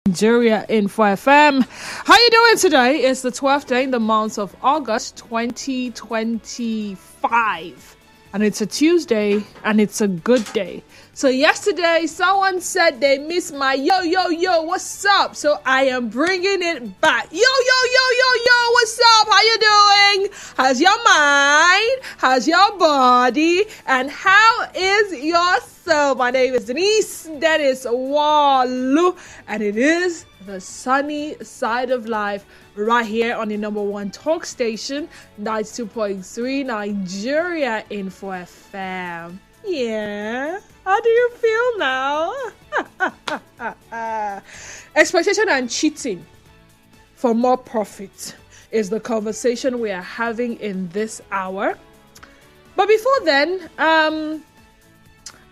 Nigeria Info FM. How you doing today? It's the 12th day in the month of August 2025. And it's a Tuesday and it's a good day. So yesterday someone said they missed my yo, what's up? So I am bringing it back. Yo, what's up? How you doing? How's your mind? How's your body? And how is your soul? My name is Denise. That is Walu. And it is the sunny side of life right here on the number one talk station, 92.3 Nigeria Info FM. Yeah. How do you feel now? Exploitation and cheating for more profit is the conversation we are having in this hour. But before then, I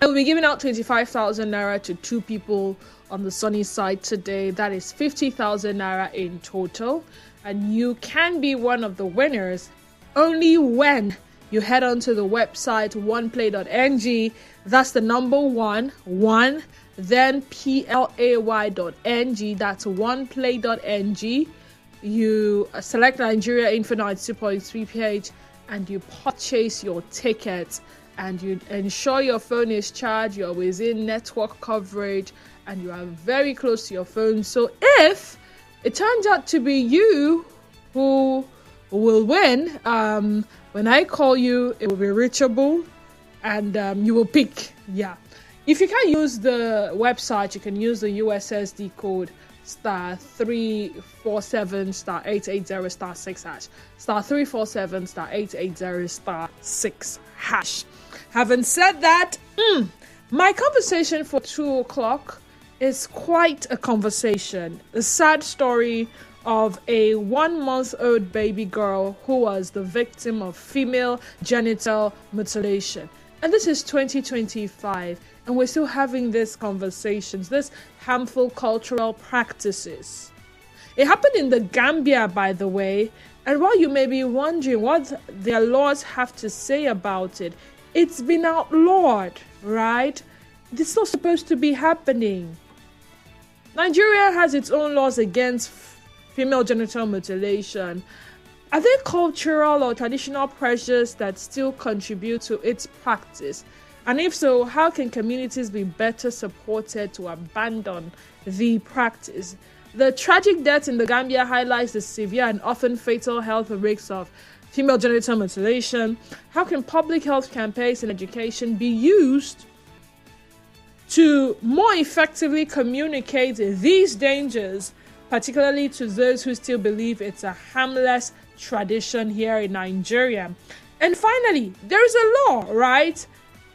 will be giving out 25,000 naira to two people on the sunny side today. That is 50,000 naira in total. And you can be one of the winners only when you head on to the website oneplay.ng. That's the number one, then play.ng. That's oneplay.ng. You select Nigeria Info 92.3 page and you purchase your ticket and you ensure your phone is charged, you're within network coverage, and you are very close to your phone. So if it turns out to be you who will win, when I call you, it will be reachable and you will pick. Yeah. If you can't use the website, you can use the USSD code *347 *880 *6#. *347 *880 *6#. Having said that, my conversation for 2 o'clock is quite a conversation. A sad story of a 1-month-old baby girl who was the victim of female genital mutilation. And this is 2025, and we're still having these conversations, these harmful cultural practices. It happened in the Gambia, by the way, and while you may be wondering what their laws have to say about it, it's been outlawed, right? This is not supposed to be happening. Nigeria has its own laws against female genital mutilation. Are there cultural or traditional pressures that still contribute to its practice? And if so, how can communities be better supported to abandon the practice? The tragic death in the Gambia highlights the severe and often fatal health risks of female genital mutilation. How can public health campaigns and education be used to more effectively communicate these dangers, particularly to those who still believe it's a harmless tradition here in Nigeria? And finally, there is a law, right?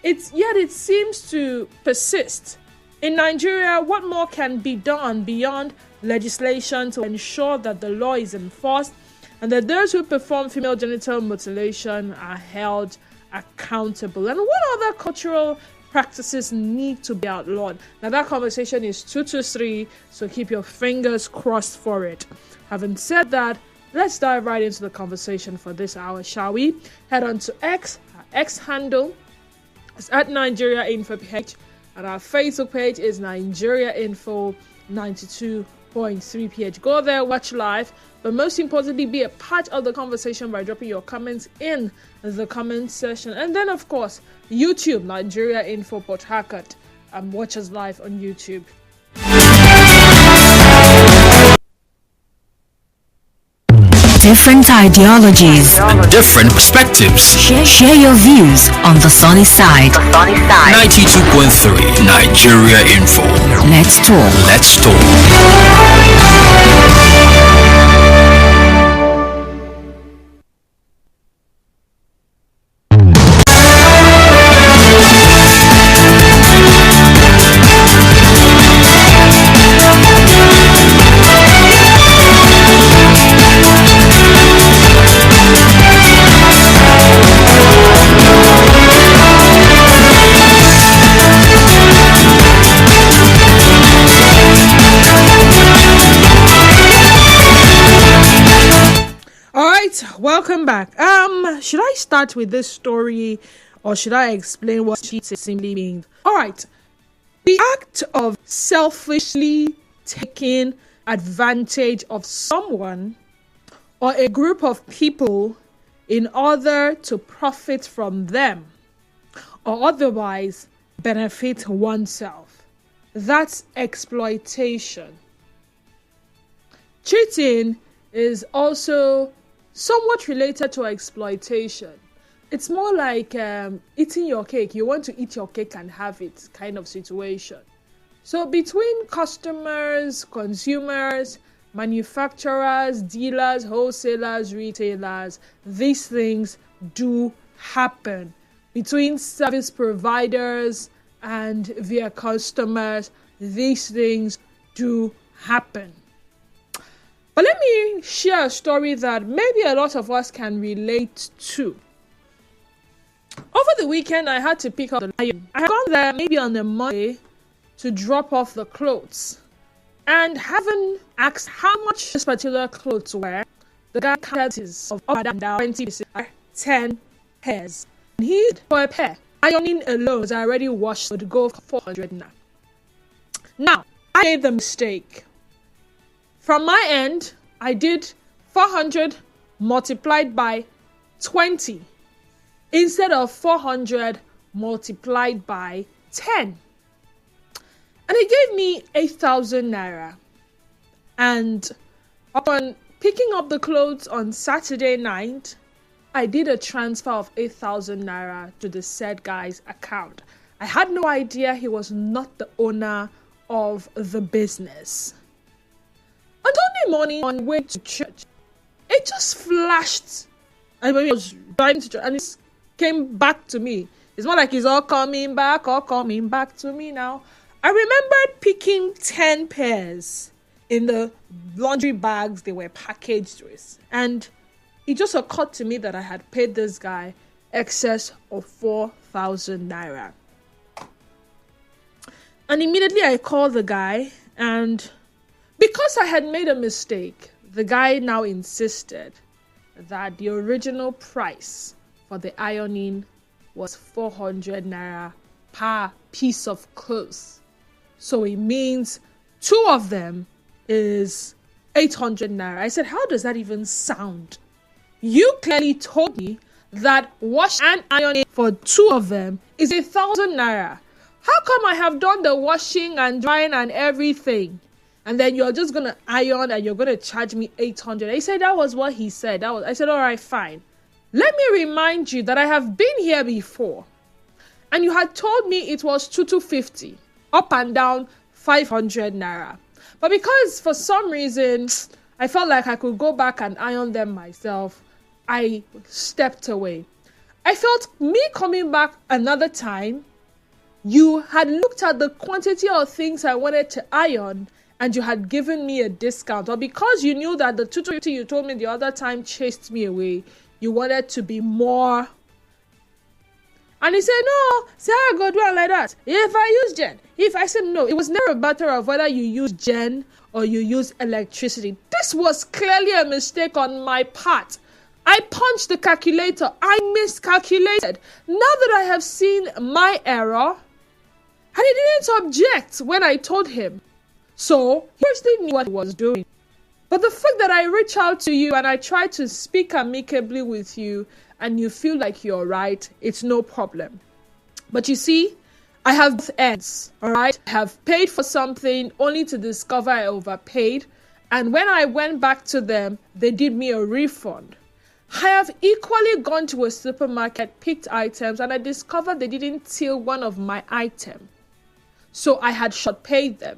Yet it seems to persist. In Nigeria, what more can be done beyond legislation to ensure that the law is enforced and that those who perform female genital mutilation are held accountable? And what other cultural practices need to be outlawed? Now that conversation is 2 to 3, so keep your fingers crossed for it. Having said that, let's dive right into the conversation for this hour, shall we? Head on to X. Our X handle is at Nigeria Info page, and our Facebook page is Nigeria Info 92.3 page. Go there, watch live, but most importantly, be a part of the conversation by dropping your comments in the comment section. And then, of course, YouTube, Nigeria Info Port Harcourt, and watch us live on YouTube. Different ideologies and different perspectives. Share your views on the sunny side. 92.3 Nigeria Info. Let's talk. Let's talk. Welcome back. Should I start with this story or should I explain what cheating simply means? All right. The act of selfishly taking advantage of someone or a group of people in order to profit from them or otherwise benefit oneself. That's exploitation. Cheating is also somewhat related to exploitation. It's more like eating your cake. You want to eat your cake and have it kind of situation. So between customers, consumers, manufacturers, dealers, wholesalers, retailers, these things do happen. Between service providers and their customers, these things do happen. But let me share a story that maybe a lot of us can relate to. Over the weekend, I had to pick up the iron. I had gone there maybe on a Monday to drop off the clothes. And having asked how much this particular clothes were, the guy counted his of up and down 20 pieces, 10 pairs. And he, for a pair, ironing alone was already washed, would go for 400 now. Now, I made the mistake. From my end, I did 400 multiplied by 20 instead of 400 multiplied by 10. And it gave me 8,000 naira. And upon picking up the clothes on Saturday night, I did a transfer of 8,000 naira to the said guy's account. I had no idea he was not the owner of the business. On Sunday morning, on the way to church, it just flashed. I was driving to church, and it came back to me. It's more like it's all coming back to me now. I remembered picking 10 pairs in the laundry bags they were packaged with. And it just occurred to me that I had paid this guy excess of 4,000 naira. And immediately I called the guy, and because I had made a mistake, the guy now insisted that the original price for the ironing was 400 naira per piece of clothes. So it means 2 of them is 800 naira. I said, how does that even sound? You clearly told me that wash and ironing for 2 of them is 1,000 naira. How come I have done the washing and drying and everything, and then you're just going to iron and you're going to charge me 800? He said that was what he said. I said, all right, fine. Let me remind you that I have been here before, and you had told me it was 250, up and down 500 naira. But because for some reason I felt like I could go back and iron them myself, I stepped away. I felt me coming back another time, you had looked at the quantity of things I wanted to iron and you had given me a discount. Or because you knew that the 250 you told me the other time chased me away, you wanted to be more. And he said, no, Sarah, go do it like that. If I use gen. If I said no, it was never a matter of whether you use gen or you use electricity. This was clearly a mistake on my part. I punched the calculator. I miscalculated. Now that I have seen my error, and he didn't object when I told him. So he still knew what he was doing. But the fact that I reach out to you and I try to speak amicably with you and you feel like you're right, it's no problem. But you see, I have both ends, all right? I have paid for something only to discover I overpaid. And when I went back to them, they did me a refund. I have equally gone to a supermarket, picked items, and I discovered they didn't till one of my items. So I had short paid them.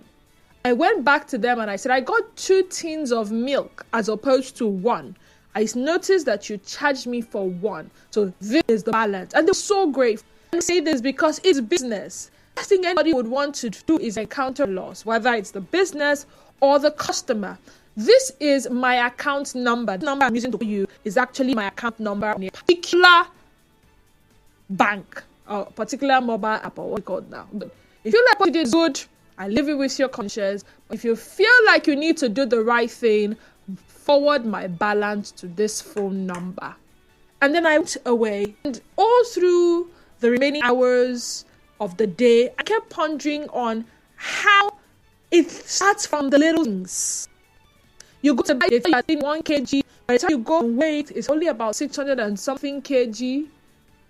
I went back to them and I said, I got 2 tins of milk as opposed to 1. I noticed that you charged me for 1. So this is the balance. And they're so grateful. I say this because it's business. The last thing anybody would want to do is encounter loss, whether it's the business or the customer. This is my account number. The number I'm using to call you is actually my account number on a particular bank or particular mobile app or what you call it now. If you like what you did good, I leave it with your conscience. But if you feel like you need to do the right thing, forward my balance to this phone number. And then I went away. And all through the remaining hours of the day, I kept pondering on how It starts from the little things. You go to buy, they tell you I think 1 kg. By the time you go and weight, it's only about 600 and something kg.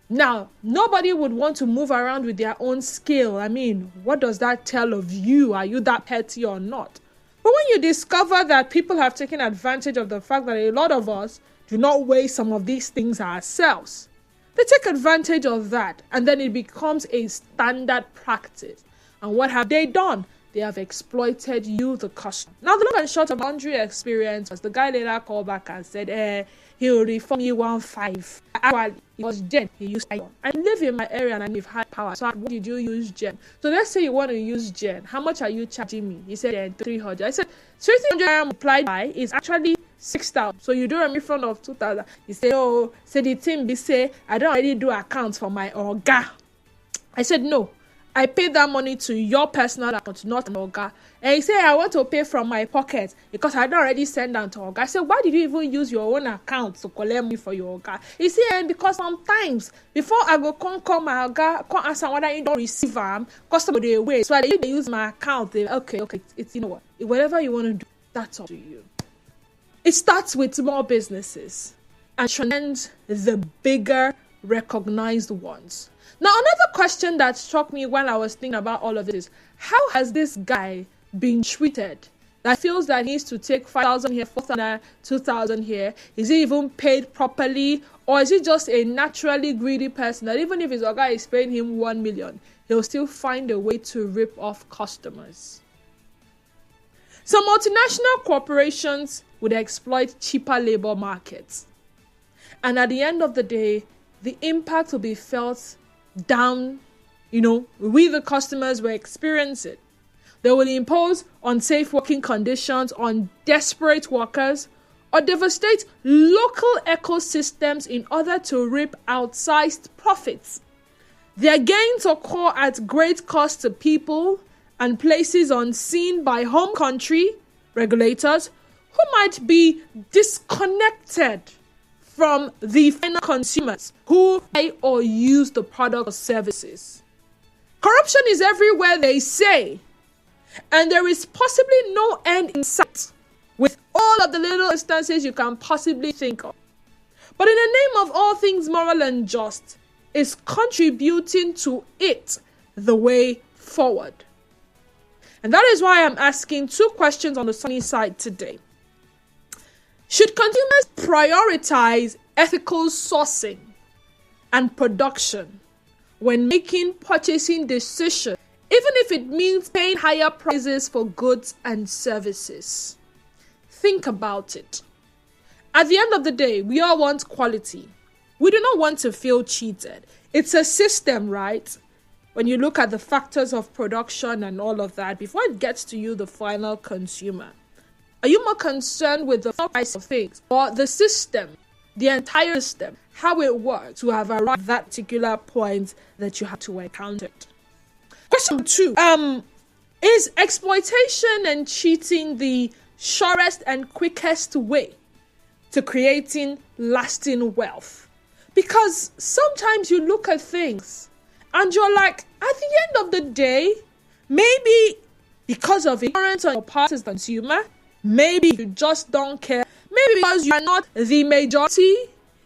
Now, nobody would want to move around with their own scale. I mean, what does that tell of you? Are you that petty or not? But when you discover that people have taken advantage of the fact that a lot of us do not weigh some of these things ourselves, they take advantage of that, and then it becomes a standard practice. And what have they done? They have exploited you, the customer. Now, the long and short of laundry experience was the guy later called back and said, he will refund you 1.5. Actually, it was Jen he used iron. I live in my area and I live high power. So what did you use Jen? So let's say you want to use Jen. How much are you charging me? He said 300. I said 300 multiplied by is actually 6,000. So you do a refund of 2,000. He said, the team be say I don't already do accounts for my orga. I said no. I paid that money to your personal account, not an Oga. And he said, I want to pay from my pocket because I don't already send down to Oga. I said, why did you even use your own account to collect money for your Oga? He said, because sometimes before I go call my Oga, come ask whether you don't receive them, customer they away. So they use my account. Okay, it's you know what? Whatever you want to do, that's up to you. It starts with small businesses and transcends the bigger recognized ones. Now, another question that struck me when I was thinking about all of this is, how has this guy been treated that feels that he needs to take 5,000 here, 4,000, 2,000 here? Is he even paid properly? Or is he just a naturally greedy person that even if his guy is paying him 1 million, he'll still find a way to rip off customers? Some multinational corporations would exploit cheaper labor markets. And at the end of the day, the impact will be felt down, we the customers will experience it. They will impose unsafe working conditions on desperate workers or devastate local ecosystems in order to reap outsized profits. Their gains occur at great cost to people and places unseen by home country regulators who might be disconnected from the final consumers who buy or use the product or services. Corruption is everywhere, they say, and there is possibly no end in sight with all of the little instances you can possibly think of. But in the name of all things moral and just, is contributing to it the way forward? And that is why I'm asking 2 questions on the sunny side today. Should consumers prioritize ethical sourcing and production when making purchasing decisions, even if it means paying higher prices for goods and services? Think about it. At the end of the day, we all want quality. We do not want to feel cheated. It's a system, right? When you look at the factors of production and all of that, before it gets to you, the final consumer, are you more concerned with the price of things or the system, the entire system, how it works to have arrived at that particular point that you have to encounter it? Question 2. Is exploitation and cheating the surest and quickest way to creating lasting wealth? Because sometimes you look at things and you're like, at the end of the day, maybe because of ignorance on your part as a consumer, maybe you just don't care. Maybe because you are not the majority.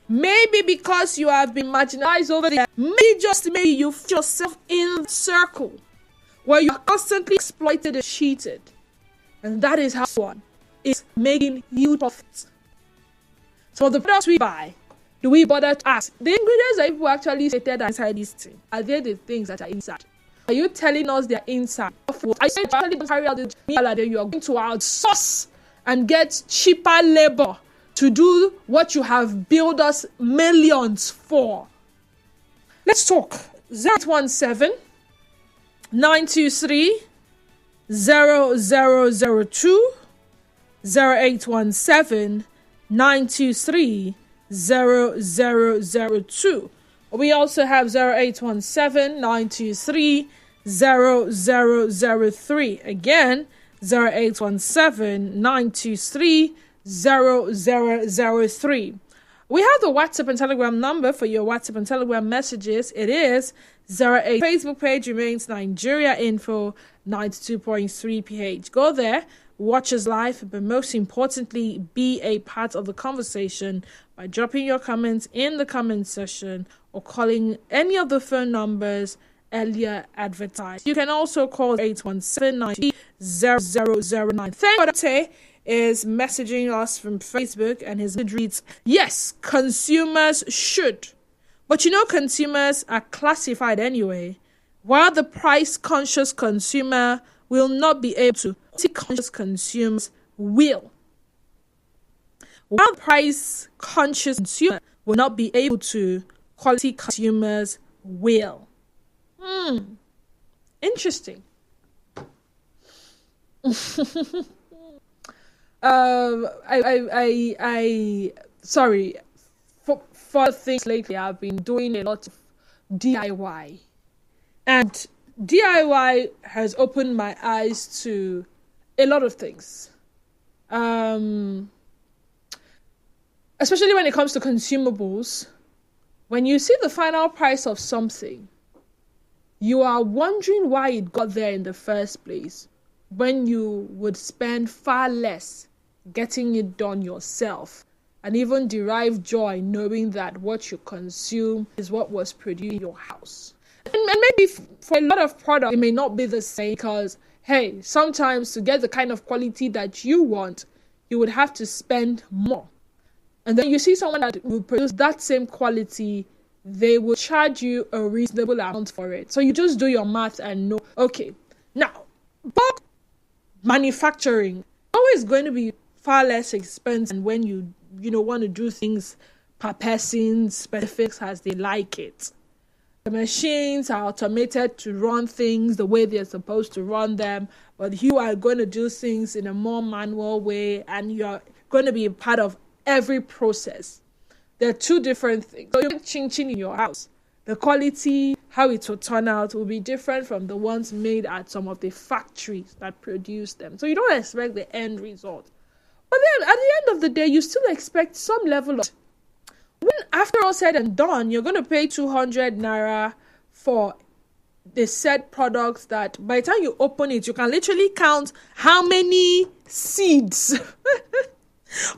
Maybe because you have been marginalized over there. Maybe you find yourself in the circle where you are constantly exploited and cheated. And that is how one is making huge profits. So the products we buy, do we bother to ask? The ingredients that people actually stated inside this thing, are they the things that are inside? Are you telling us they're inside? Are you actually carry out the meal that you are going to outsource and get cheaper labor to do what you have billed us millions for? Let's talk. 0817 923 0002 0817 923 0002. We also have 0817 923 0003. Again, 0817 923 0003. We have the WhatsApp and Telegram number for your WhatsApp and Telegram messages. It is 08. Facebook page remains Nigeria Info 92.3 PH. Go there, watch us live, but most importantly, be a part of the conversation by dropping your comments in the comment section or calling any of the phone numbers earlier advertised. You can also call 817-90009. Thank you. Is messaging us from Facebook, and his reads, yes, consumers should. But consumers are classified anyway. While the price-conscious consumer will not be able to, quality-conscious consumers will. While the price-conscious consumer will not be able to, quality consumers will. Interesting. Sorry, for things lately, I've been doing a lot of DIY, and DIY has opened my eyes to a lot of things, especially when it comes to consumables. When you see the final price of something, you are wondering why it got there in the first place, when you would spend far less getting it done yourself and even derive joy knowing that what you consume is what was produced in your house. And maybe for a lot of products, it may not be the same because, hey, sometimes to get the kind of quality that you want, you would have to spend more. And then you see someone that will produce that same quality, they will charge you a reasonable amount for it. So you just do your math and know, okay, now, bulk manufacturing always going to be far less expensive than when you want to do things per person specifics as they like it. The machines are automated to run things the way they're supposed to run them, but you are going to do things in a more manual way, and you're going to be a part of every process. They're two different things. So you make chin-chin in your house. The quality, how it will turn out, will be different from the ones made at some of the factories that produce them. So you don't expect the end result. But then at the end of the day, you still expect some level of... When after all said and done, you're going to pay 200 naira for the said products that by the time you open it, you can literally count how many seeds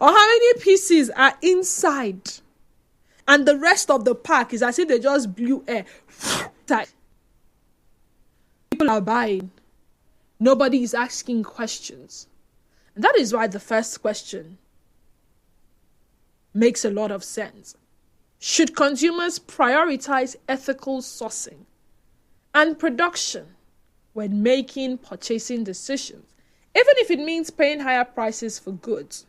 or how many pieces are inside. And the rest of the pack is as if they just blew air. People are buying. Nobody is asking questions. And that is why the first question makes a lot of sense. Should consumers prioritize ethical sourcing and production when making purchasing decisions, even if it means paying higher prices for goods?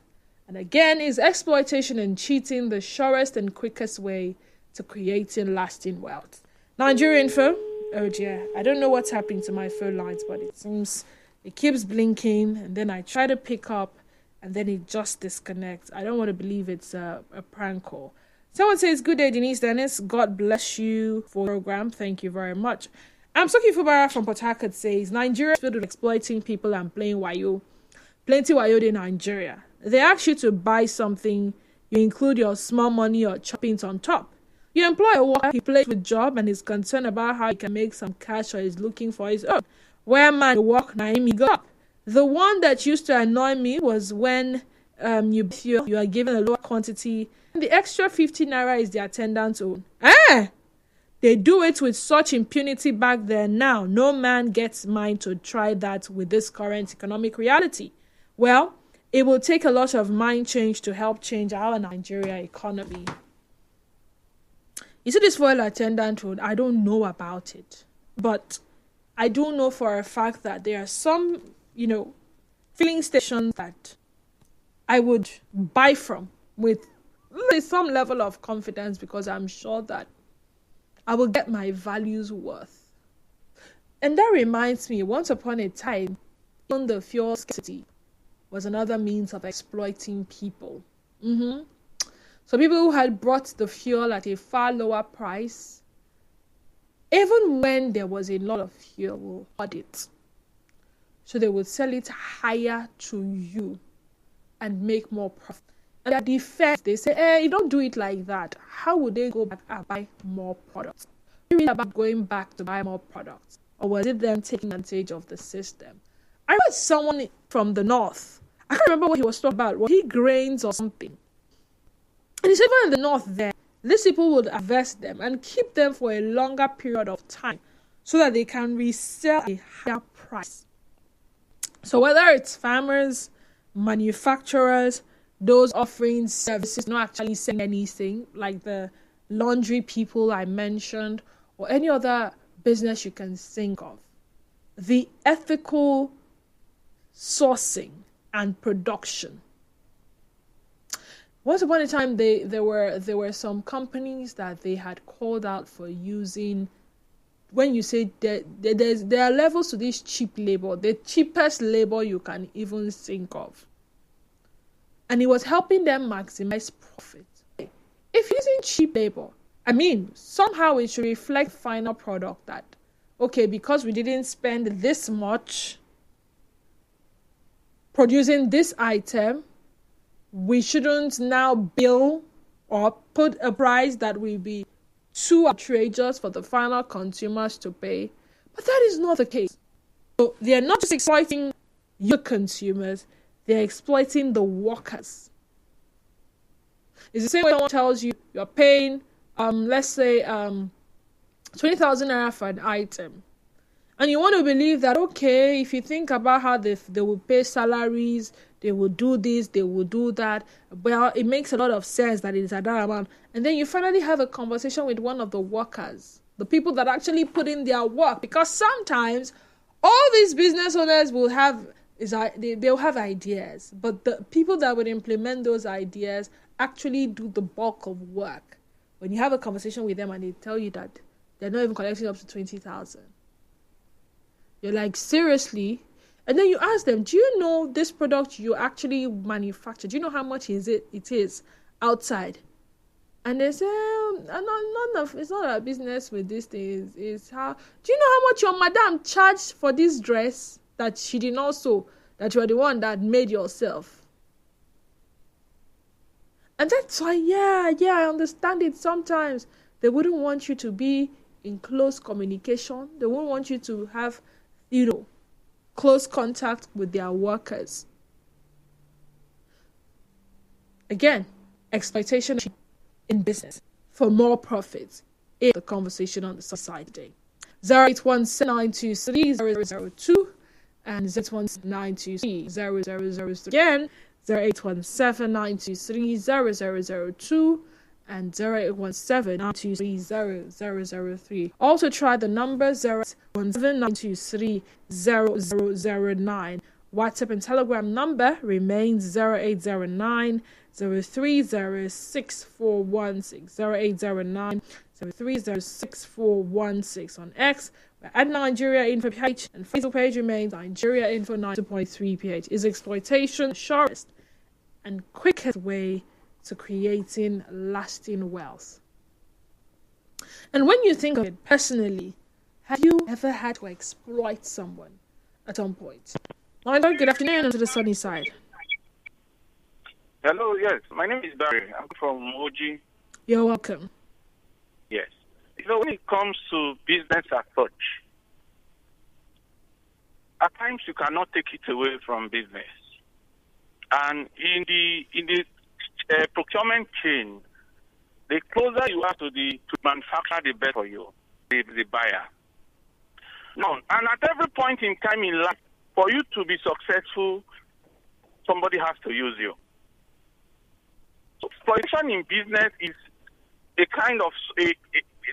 And again, is exploitation and cheating the surest and quickest way to creating lasting wealth? Nigeria Info. Oh dear, I don't know what's happening to my phone lines, but it seems it keeps blinking, and then I try to pick up, and then it just disconnects. I don't want to believe it's a prank call. Someone says, good day, Denise Dennis. God bless you for the program. Thank you very much. Soki Fubara from Port Harcourt says, Nigeria is filled with exploiting people and playing wayo. Plenty wayo in Nigeria. They ask you to buy something, you include your small money or choppings on top. You employ a worker, he plays with job and is concerned about how he can make some cash or is looking for his own. Where man work, na him go up. The one that used to annoy me was when you are given a lower quantity, and the extra 50 naira is the attendant's own. They do it with such impunity back there now. No man gets mind to try that with this current economic reality. Well, it will take a lot of mind change to help change our Nigeria economy. You see this fuel attendant road, I don't know about it. But I do know for a fact that there are some, filling stations that I would buy from with some level of confidence, because I'm sure that I will get my values worth. And that reminds me, once upon a time, even the fuel scarcity was another means of exploiting people. So people who had brought the fuel at a far lower price, even when there was a lot of fuel, will hoard it. So they would sell it higher to you and make more profit. And their defense, they say, you don't do it like that. How would they go back and buy more products? You read about going back to buy more products, or was it them taking advantage of the system? I read someone from the north. I can't remember what he was talking about. Was he grains or something? And he said, even in the north there, these people would harvest them and keep them for a longer period of time so that they can resell a higher price. So whether it's farmers, manufacturers, those offering services, not actually selling anything, like the laundry people I mentioned, or any other business you can think of, the ethical sourcing and production. Once upon a time, there were some companies that they had called out for using. When you say there are levels to this cheap labor, the cheapest labor you can even think of, and it was helping them maximize profit. If using cheap labor, I mean, somehow it should reflect final product that, okay, because we didn't spend this much producing this item, we shouldn't now bill or put a price that will be too outrageous for the final consumers to pay. But that is not the case. So they are not just exploiting your consumers, they're exploiting the workers. It's the same way someone tells you you're paying, let's say, 20,000 naira for an item. And you want to believe that, okay, if you think about how they will pay salaries, they will do this, they will do that. Well, it makes a lot of sense that it is at that amount. And then you finally have a conversation with one of the workers, the people that actually put in their work. Because sometimes all these business owners will have they'll have ideas, but the people that would implement those ideas actually do the bulk of work. When you have a conversation with them and they tell you that they're not even collecting up to 20,000. You're like, seriously? And then you ask them, do you know this product you actually manufacture? Do you know how much it is outside? And they say, it's not our business with this thing. It's how. Do you know how much your madam charged for this dress that she did not sew, that you are the one that made yourself? And that's why, I understand it. Sometimes they wouldn't want you to be in close communication. They won't want you to have, close contact with their workers. Again, exploitation in business for more profits is the conversation on the side today. 08179230002 and 08179230003. Again, 08179230002 and 0817-923-0003. Also try the number 017-923-0009. WhatsApp and Telegram number remains 0809 0306416 0809 0306416. On X, we're at Nigeria Info PH, and Facebook page remains Nigeria Info 92.3 PH. Is exploitation the surest and quickest way to creating lasting wealth? And when you think of it personally, have you ever had to exploit someone at some point? Hello, good afternoon to the sunny side. Hello, yes. My name is Barry. I'm from Oji. You're welcome. Yes. When it comes to business as such, at times you cannot take it away from business. And in the procurement chain, the closer you are to manufacturer, the better for you, the buyer. No, and at every point in time in life, for you to be successful, somebody has to use you. So exploitation in business is a kind of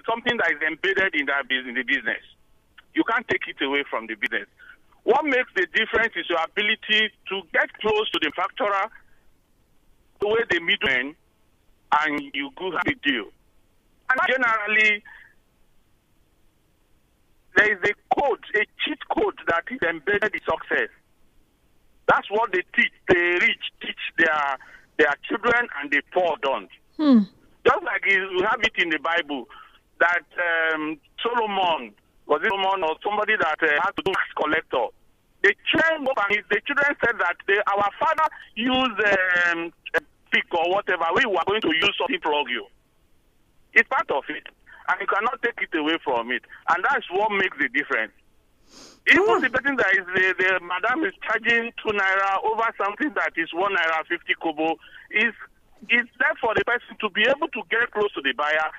something that is embedded in the business. You can't take it away from the business. What makes the difference is your ability to get close to the manufacturer, the way the middleman, and you go have a deal. And generally, there is a cheat code that is embedded in success. That's what they teach. The rich teach their children, and the poor don't. Just like you have it in the Bible that Solomon or somebody that had to do tax collector. The children said that our father used speak or whatever, we were going to use something to flog you. It's part of it. And you cannot take it away from it. And that's what makes the difference. Even the person that is the madam is charging 2 naira over something that is 1 naira 50 kobo is there for the person to be able to get close to the buyer,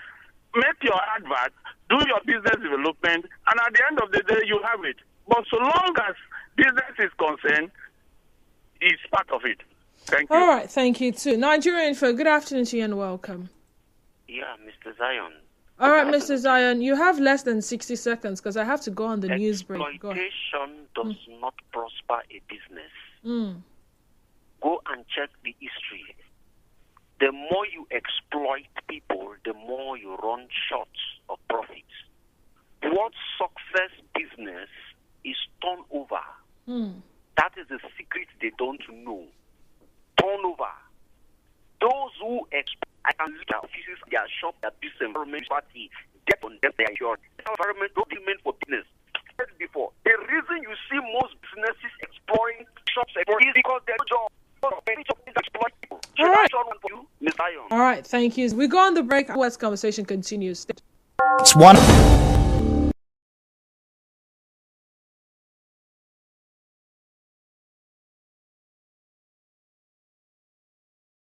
make your advert, do your business development, and at the end of the day, you have it. But so long as business is concerned, it's part of it. Thank you. All right, thank you too. Nigerian Info, good afternoon to you and welcome. Yeah, Mr. Zion. All right, Mr. Zion, you have less than 60 seconds because I have to go on the news break. Exploitation does not prosper a business. Go and check the history. The more you exploit people, the more you run short of profits. What success business is turnover. That is the secret they don't know. Turnover. Those who I can look at offices, their shop, their business environment, party, get on them, they are insured. The environment don't be meant for business. I said before, the reason you see most businesses exploring shops is because their job. All right. All right, thank you. We go on the break. West conversation continues. It's one.